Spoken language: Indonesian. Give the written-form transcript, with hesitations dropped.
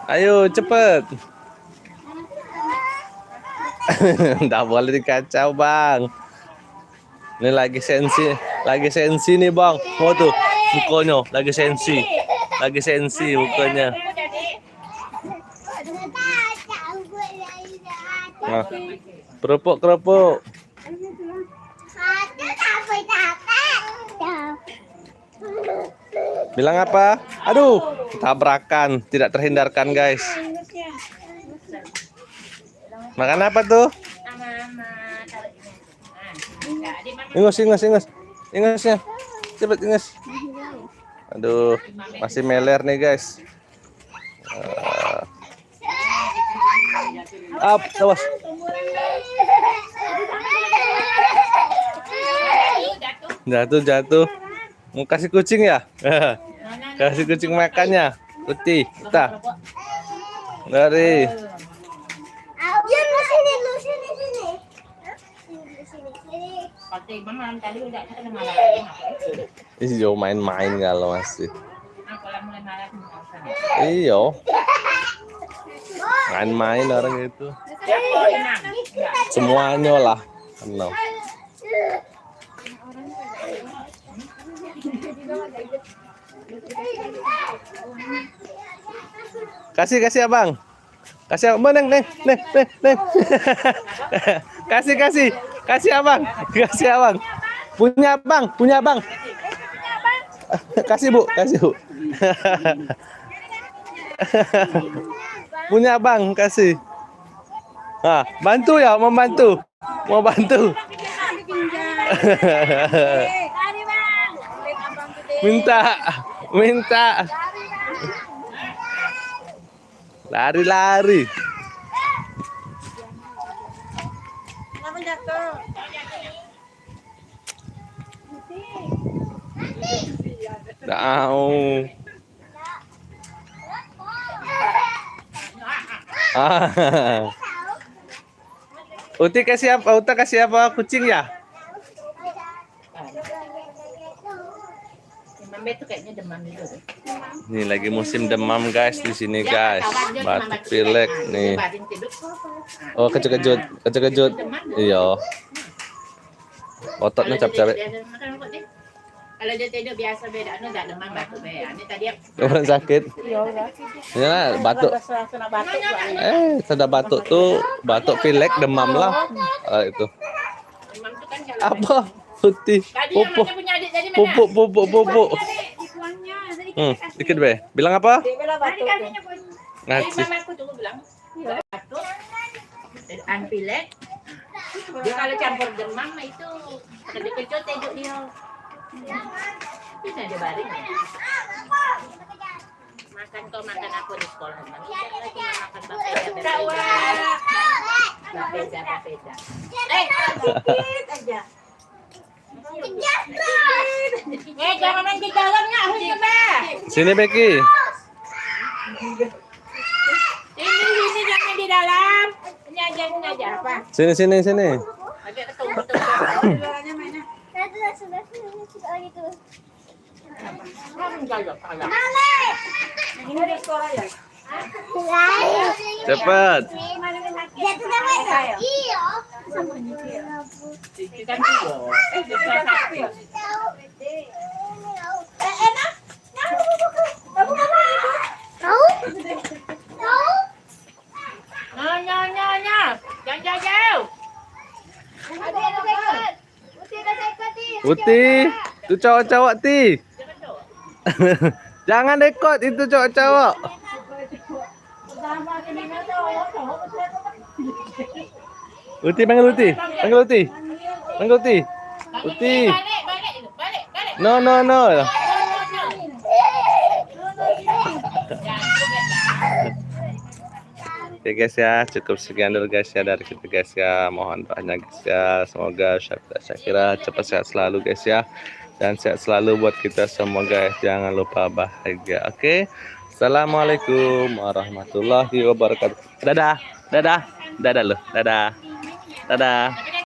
Ayo cepet. Nggak boleh dikacau bang. Ini lagi sensi nih bang. Oh tuh mukanya lagi sensi mukanya. Nah, kerupuk. Bilang apa? Aduh, tabrakan, tidak terhindarkan guys. Makan apa tuh? Ingusnya. Cepet ingus. Aduh, masih meler nih guys. Awas. Jatuh. Mau kasih kucing ya? Kasih kucing makannya. Putih, kita. Dari. Iyo main-main kalau masih. Iyo. Main-main orang itu. Semuanya lah. No. Kasih abang. Kasih abang, neng. Kasih abang. Punya abang. Kasih bu. Punya abang, kasih. Nah, bantu ya, mau bantu. Minta. Lari. Tahu. Uti kasih apa kucing ya? Ini lagi musim demam guys di sini guys. Batuk pilek nih. Oh kecekejut. Iya. Ototnya capek. Kalau dia tidur biasa beda, enggak demam batuk beda. Ini tadi orang sakit. Ya batuk. Sudah batuk tuh batuk pilek demam lah. Itu. Apa? Putih. Pupuk. Dikit be. Bilang apa? Ngaji. Pilek. Dia kalau campur demam itu kejut tidur dia. Bisa dibaring ya? Makan aku di sekolah. Makan bapeda. Sedikit aja. Jangan main di dalamnya, Sini Becky. Ini jangan di dalam. Ini aja apa? Sini. Agak Cepat. Jauh. Putih, itu cowok-cowok ti. Jangan dekot itu cowok-cowok. Uti panggil Uti. Uti. No. Oke guys ya, cukup sekian dulu guys ya dari kita guys ya. Mohon doanya guys ya, semoga Syakira cepat sehat selalu guys ya, dan sehat selalu buat kita semua guys. Jangan lupa bahagia. Oke, assalamualaikum warahmatullahi wabarakatuh. Dadah.